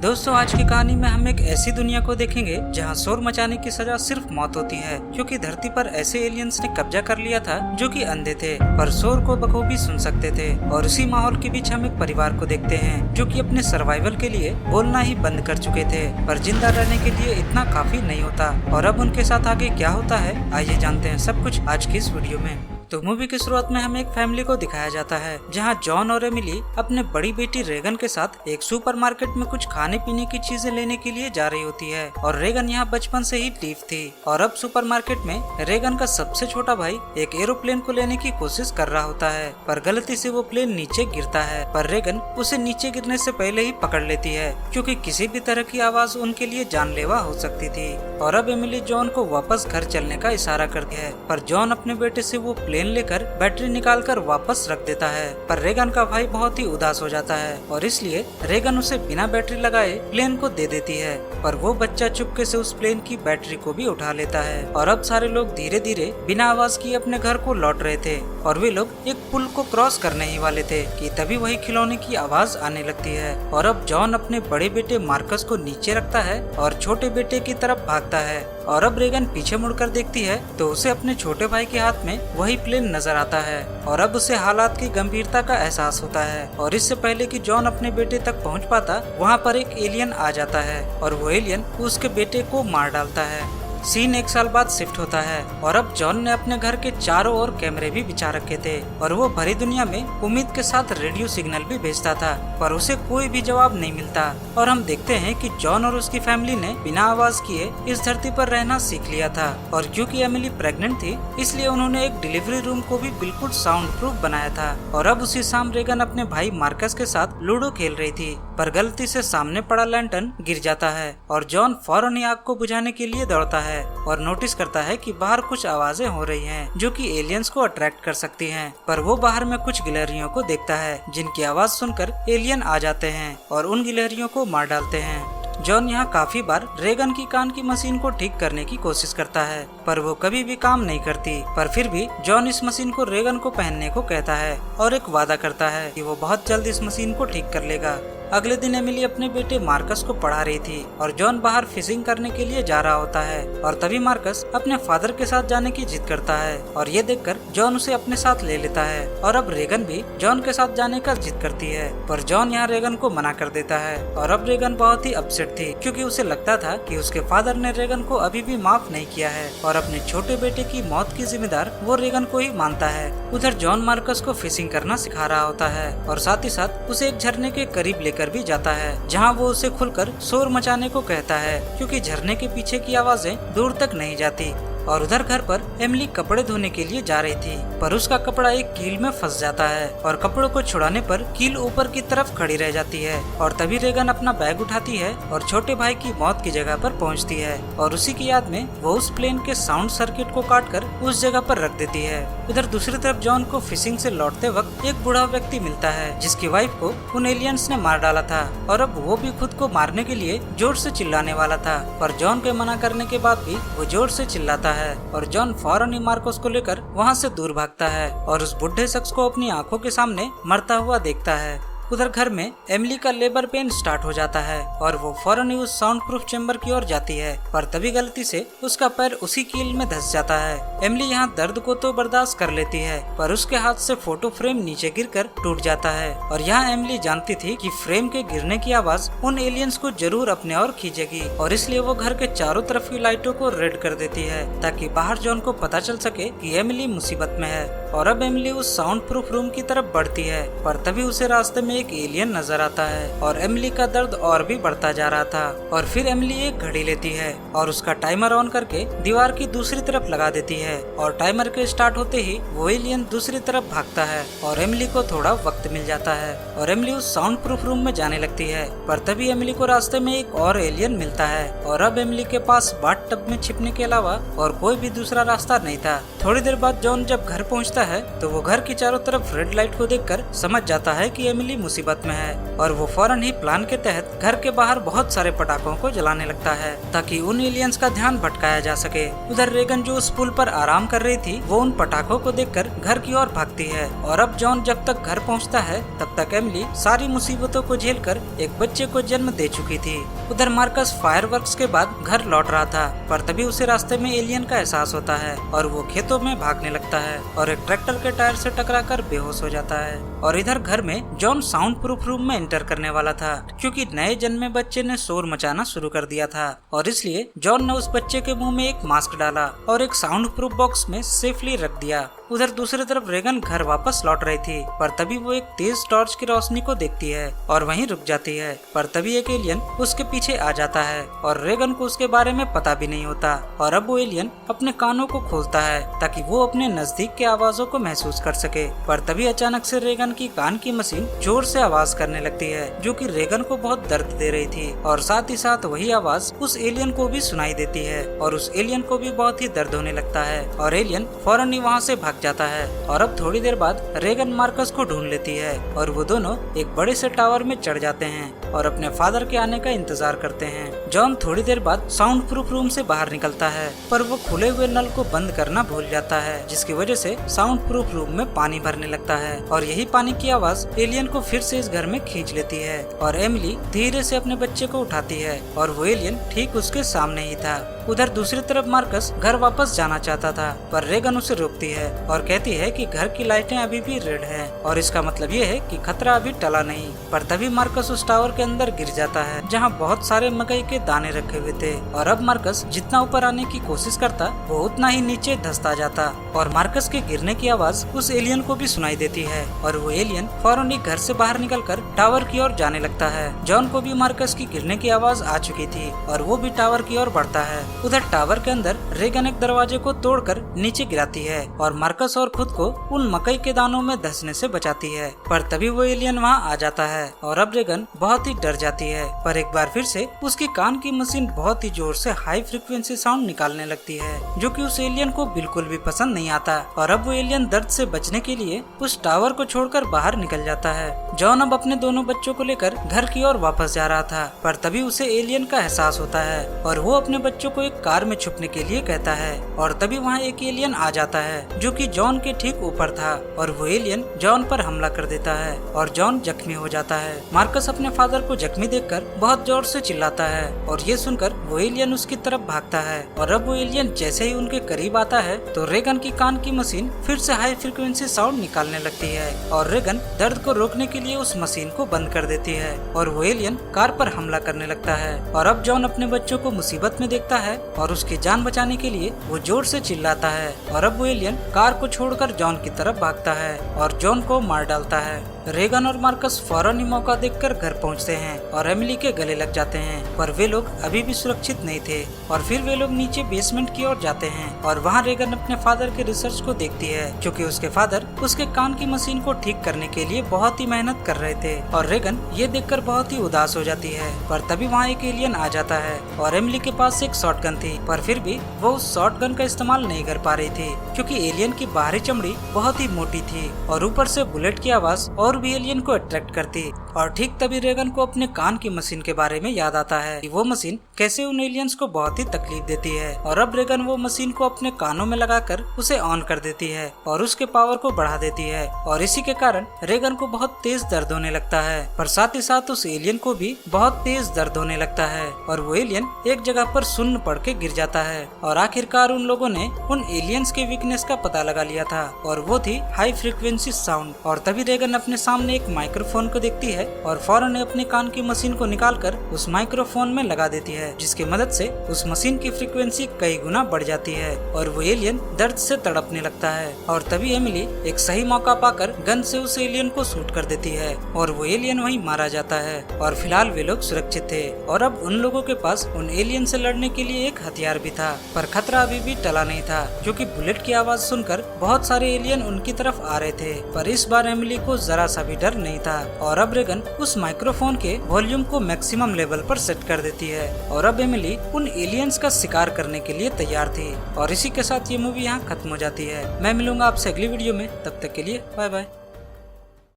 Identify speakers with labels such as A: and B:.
A: दोस्तों, आज की कहानी में हम एक ऐसी दुनिया को देखेंगे जहां शोर मचाने की सजा सिर्फ मौत होती है, क्योंकि धरती पर ऐसे एलियंस ने कब्जा कर लिया था जो कि अंधे थे पर शोर को बखूबी सुन सकते थे। और उसी माहौल के बीच हम एक परिवार को देखते हैं जो कि अपने सर्वाइवल के लिए बोलना ही बंद कर चुके थे, पर जिंदा रहने के लिए इतना काफी नहीं होता। और अब उनके साथ आगे क्या होता है, आइए जानते हैं सब कुछ आज की इस वीडियो में। तो मूवी की शुरुआत में हमें एक फैमिली को दिखाया जाता है जहां जॉन और एमिली अपने बड़ी बेटी रेगन के साथ एक सुपरमार्केट में कुछ खाने पीने की चीजें लेने के लिए जा रही होती है। और रेगन यहाँ बचपन से ही टीफ थी और अब सुपरमार्केट में रेगन का सबसे छोटा भाई एक एरोप्लेन को लेने की कोशिश कर रहा होता है, पर गलती से वो प्लेन नीचे गिरता है। पर रेगन उसे नीचे गिरने से पहले ही पकड़ लेती है, क्योंकि किसी भी तरह की आवाज उनके लिए जानलेवा हो सकती थी। और अब एमिली जॉन को वापस घर चलने का इशारा करती है, पर जॉन अपने बेटे से वो प्लेन लेकर बैटरी निकालकर वापस रख देता है। पर रेगन का भाई बहुत ही उदास हो जाता है और इसलिए रेगन उसे बिना बैटरी लगाए प्लेन को दे देती है। पर वो बच्चा चुपके से उस प्लेन की बैटरी को भी उठा लेता है। और अब सारे लोग धीरे धीरे बिना आवाज किए अपने घर को लौट रहे थे और वे लोग एक पुल को क्रॉस करने ही वाले थे कि तभी वही खिलौने की आवाज आने लगती है। और अब जॉन अपने बड़े बेटे मार्कस को नीचे रखता है और छोटे बेटे की तरफ भागता है। और अब रेगन पीछे मुड़कर देखती है तो उसे अपने छोटे भाई के हाथ में वही प्लेन नजर आता है। और अब उसे हालात की गंभीरता का एहसास होता है। और इससे पहले कि जॉन अपने बेटे तक पहुंच पाता, वहां पर एक एलियन आ जाता है और वो एलियन उसके बेटे को मार डालता है। सीन 1 साल बाद शिफ्ट होता है और अब जॉन ने अपने घर के चारों ओर कैमरे भी बिछा रखे थे और वो भरी दुनिया में उम्मीद के साथ रेडियो सिग्नल भी भेजता था, पर उसे कोई भी जवाब नहीं मिलता। और हम देखते हैं कि जॉन और उसकी फैमिली ने बिना आवाज किए इस धरती पर रहना सीख लिया था। और क्योंकि एमिली प्रेग्नेंट थी, इसलिए उन्होंने एक डिलीवरी रूम को भी बिल्कुल साउंड प्रूफ बनाया था। और अब उसी शाम रेगन अपने भाई मार्कस के साथ लूडो खेल रही थी, पर गलती से सामने पड़ा लैंटर्न गिर जाता है और जॉन फौरन ही आग को बुझाने के लिए दौड़ता है और नोटिस करता है कि बाहर कुछ आवाजें हो रही हैं जो कि एलियंस को अट्रैक्ट कर सकती हैं। पर वो बाहर में कुछ गिलहरियों को देखता है जिनकी आवाज सुनकर एलियन आ जाते हैं और उन गिलहरियों को मार डालते हैं। जॉन यहाँ काफी बार रेगन की कान की मशीन को ठीक करने की कोशिश करता है, पर वो कभी भी काम नहीं करती। पर फिर भी जॉन इस मशीन को रेगन को पहनने को कहता है और एक वादा करता है कि वो बहुत जल्द इस मशीन को ठीक कर लेगा। अगले दिन एमिली अपने बेटे मार्कस को पढ़ा रही थी और जॉन बाहर फिशिंग करने के लिए जा रहा होता है। और तभी मार्कस अपने फादर के साथ जाने की जिद करता है और ये देखकर जॉन उसे अपने साथ ले लेता है। और अब रेगन भी जॉन के साथ जाने का जिद करती है, पर जॉन यहाँ रेगन को मना कर देता है। और अब रेगन बहुत ही अपसेट थी, क्योंकि उसे लगता था कि उसके फादर ने रेगन को अभी भी माफ नहीं किया है और अपने छोटे बेटे की मौत की जिम्मेदार वो रेगन को ही मानता है। उधर जॉन मार्कस को फिशिंग करना सिखा रहा होता है और साथ ही साथ उसे एक झरने के करीब लेकर भी जाता है, जहां वो उसे खुलकर शोर मचाने को कहता है, क्योंकि झरने के पीछे की आवाजें दूर तक नहीं जाती। और उधर घर पर एमिली कपड़े धोने के लिए जा रही थी, पर उसका कपड़ा एक कील में फंस जाता है और कपड़ों को छुड़ाने पर कील ऊपर की तरफ खड़ी रह जाती है। और तभी रेगन अपना बैग उठाती है और छोटे भाई की मौत की जगह पर पहुंचती है और उसी की याद में वो उस प्लेन के साउंड सर्किट को काटकर उस जगह पर रख देती है। उधर दूसरी तरफ जॉन को फिशिंग से लौटते वक्त एक बूढ़ा व्यक्ति मिलता है जिसकी वाइफ को उन एलियंस ने मार डाला था और अब वो भी खुद को मारने के लिए जोर से चिल्लाने वाला था, पर जॉन के मना करने के बाद भी वो जोर से चिल्लाता है और जॉन फौरन ही मार्कस को लेकर वहाँ से दूर भागता है और उस बुढ़े शख्स को अपनी आंखों के सामने मरता हुआ देखता है। उधर घर में एमिली का लेबर पेन स्टार्ट हो जाता है और वो फौरन ही उस साउंड प्रूफ चेम्बर की ओर जाती है, पर तभी गलती से उसका पैर उसी कील में धंस जाता है। एमिली यहाँ दर्द को तो बर्दाश्त कर लेती है, पर उसके हाथ से फोटो फ्रेम नीचे गिरकर टूट जाता है। और यहाँ एमिली जानती थी कि फ्रेम के गिरने की आवाज उन एलियंस को जरूर अपने ओर खींचेगी और इसलिए वो घर के चारों तरफ की लाइटों को रेड कर देती है ताकि बाहर जॉन को पता चल सके कि एमिली मुसीबत में है। और अब एमिली उस साउंड प्रूफ रूम की तरफ बढ़ती है, पर तभी उसे रास्ते में एक एलियन नजर आता है और एमिली का दर्द और भी बढ़ता जा रहा था। और फिर एमिली एक घड़ी लेती है और उसका टाइमर ऑन करके दीवार की दूसरी तरफ लगा देती है और टाइमर के स्टार्ट होते ही वो एलियन दूसरी तरफ भागता है और एमिली को थोड़ा वक्त मिल जाता है और एमिली उस साउंड प्रूफ रूम में जाने लगती है। पर तभी एमिली को रास्ते में एक और एलियन मिलता है और अब एमिली के पास बाथ टब में छिपने के अलावा और कोई भी दूसरा रास्ता नहीं था। थोड़ी देर बाद जॉन जब घर पहुंचता है तो वो घर की चारों तरफ रेड लाइट को देखकर समझ जाता है कि एमिली मुसीबत में है और वो फौरन ही प्लान के तहत घर के बाहर बहुत सारे पटाखों को जलाने लगता है ताकि उन एलियंस का ध्यान भटकाया जा सके। उधर रेगन जो उस पुल पर आराम कर रही थी वो उन पटाखों को देखकर घर की ओर भागती है और अब जॉन जब तक घर पहुंचता है तब तक एमिली सारी मुसीबतों को झेलकर एक बच्चे को जन्म दे चुकी थी। उधर मार्कस फायरवर्क्स के बाद घर लौट रहा था पर तभी उसे रास्ते में एलियन का एहसास होता है और वो खेतों में भागने लगता है और एक ट्रैक्टर के टायर से टकराकर बेहोश हो जाता है। और इधर घर में जॉन साउंड प्रूफ रूम में एंटर करने वाला था क्योंकि नए जन्मे बच्चे ने शोर मचाना शुरू कर दिया था और इसलिए जॉन ने उस बच्चे के मुंह में एक मास्क डाला और एक साउंड प्रूफ बॉक्स में सेफली रख दिया। उधर दूसरी तरफ रेगन घर वापस लौट रही थी पर तभी वो एक तेज टॉर्च की रोशनी को देखती है और वहीं रुक जाती है पर तभी एक एलियन उसके पीछे आ जाता है और रेगन को उसके बारे में पता भी नहीं होता और अब वो एलियन अपने कानों को खोलता है ताकि वो अपने नजदीक के आवाजों को महसूस कर सके। पर तभी अचानक से रेगन की कान की मशीन जोर से आवाज करने लगती है जो कि रेगन को बहुत दर्द दे रही थी और साथ ही साथ वही आवाज उस एलियन को भी सुनाई देती है और उस एलियन को भी बहुत ही दर्द होने लगता है और एलियन फौरन ही वहाँ से भाग जाता है। और अब थोड़ी देर बाद रेगन मार्कस को ढूंढ लेती है और वो दोनों एक बड़े से टावर में चढ़ जाते हैं और अपने फादर के आने का इंतजार करते हैं। जॉन थोड़ी देर बाद साउंड प्रूफ रूम से बाहर निकलता है पर वो खुले हुए नल को बंद करना भूल जाता है जिसकी वजह से साउंड प्रूफ रूम में पानी भरने लगता है और यही पानी की आवाज एलियन को फिर से इस घर में खींच लेती है और एमिली धीरे से अपने बच्चे को उठाती है और वो एलियन ठीक उसके सामने ही था। उधर दूसरी तरफ मार्कस घर वापस जाना चाहता था पर रेगन उसे रोकती है और कहती है कि घर की लाइटें अभी भी रेड हैं और इसका मतलब ये है कि खतरा अभी टला नहीं। पर तभी मार्कस उस टावर के अंदर गिर जाता है जहाँ बहुत सारे मकई के दाने रखे हुए थे और अब मार्कस जितना ऊपर आने की कोशिश करता वो उतना ही नीचे धंसता जाता और मार्कस के गिरने की आवाज उस एलियन को भी सुनाई देती है और वो एलियन फौरन ही घर से बाहर निकलकर टावर की ओर जाने लगता है। जॉन को भी मार्कस की गिरने की आवाज आ चुकी थी और वो भी टावर की ओर बढ़ता है। उधर टावर के अंदर रेगन एक दरवाजे को तोड़कर नीचे गिराती है और मार्कस और खुद को उन मकई के दानों में धंसने से बचाती है पर तभी वो एलियन वहाँ आ जाता है और अब रेगन बहुत ही डर जाती है पर एक बार फिर से उसकी कान की मशीन बहुत ही जोर से हाई फ्रीक्वेंसी साउंड निकालने लगती है जो कि उस एलियन को बिल्कुल भी पसंद नहीं आता और अब वो एलियन दर्द से बचने के लिए उस टावर को छोड़कर बाहर निकल जाता है। जॉन अब अपने दोनों बच्चों को लेकर घर की ओर वापस जा रहा था पर तभी उसे एलियन का एहसास होता है और वो अपने बच्चों को एक कार में छुपने के लिए कहता है और तभी वहाँ एक एलियन आ जाता है जो कि जॉन के ठीक ऊपर था और वो एलियन जॉन पर हमला कर देता है और जॉन जख्मी हो जाता है। मार्कस अपने फादर को जख्मी देखकर बहुत जोर से चिल्लाता है और ये सुनकर वो एलियन उसकी तरफ भागता है और अब वो एलियन जैसे ही उनके करीब आता है तो रेगन की कान की मशीन फिर से हाई फ्रीक्वेंसी साउंड निकालने लगती है और रेगन दर्द को रोकने के लिए उस मशीन को बंद कर देती है और वो एलियन कार पर हमला करने लगता है और अब जॉन अपने बच्चों को मुसीबत में देखता है और उसकी जान बचाने के लिए वो जोर से चिल्लाता है और अब वो एलियन कार को छोड़कर जॉन की तरफ भागता है और जॉन को मार डालता है। रेगन और मार्कस फौरन ही मौका देखकर घर पहुंचते हैं और एमिली के गले लग जाते हैं पर वे लोग अभी भी सुरक्षित नहीं थे और फिर वे लोग नीचे बेसमेंट की ओर जाते हैं और वहां रेगन अपने फादर के रिसर्च को देखती है क्योंकि उसके फादर उसके कान की मशीन को ठीक करने के लिए बहुत ही मेहनत कर रहे थे और रेगन ये देखकर बहुत ही उदास हो जाती है पर तभी वहाँ एक एलियन आ जाता है और एमिली के पास एक शॉटगन थी पर फिर भी वो उस शॉटगन का इस्तेमाल नहीं कर पा रही थी क्योंकि एलियन की बाहरी चमड़ी बहुत ही मोटी थी और ऊपर से बुलेट की आवाज और भी एलियन को अट्रैक्ट करती और ठीक तभी रेगन को अपने कान की मशीन के बारे में याद आता है कि वो मशीन कैसे उन एलियंस को बहुत ही तकलीफ देती है और अब रेगन वो मशीन को अपने कानों में लगाकर उसे ऑन कर देती है और उसके पावर को बढ़ा देती है और इसी के कारण रेगन को बहुत तेज दर्द होने लगता है पर साथ ही साथ उस एलियन को भी बहुत तेज दर्द होने लगता है और वो एलियन एक जगह पर सुन्न पड़ के गिर जाता है और आखिरकार उन लोगों ने उन एलियंस के वीकनेस का पता लगा लिया था और वो थी हाई फ्रीक्वेंसी साउंड। और तभी रेगन अपने सामने एक माइक्रोफोन को देखती है और फौरन अपने कान की मशीन को निकालकर उस माइक्रोफोन में लगा देती है जिसकी मदद से उस मशीन की फ्रीक्वेंसी कई गुना बढ़ जाती है और वो एलियन दर्द से तड़पने लगता है और तभी एमिली एक सही मौका पाकर गन से उस एलियन को शूट कर देती है और वो एलियन वहीं मारा जाता है और फिलहाल वे लोग सुरक्षित थे और अब उन लोगों के पास उन एलियन से लड़ने के लिए एक हथियार भी था पर खतरा अभी भी टला नहीं था क्योंकि बुलेट की आवाज सुनकर बहुत सारे एलियन उनकी तरफ आ रहे थे पर इस बार एमिली को जरा सा भी डर नहीं था और अब रेगन उस माइक्रोफोन के वॉल्यूम को मैक्सिमम लेवल पर सेट कर देती है और अब एमिली उन एलियंस का शिकार करने के लिए तैयार थी और इसी के साथ ये मूवी यहाँ खत्म हो जाती है। मैं मिलूंगा आपसे अगली वीडियो में, तब तक के लिए बाय बाय।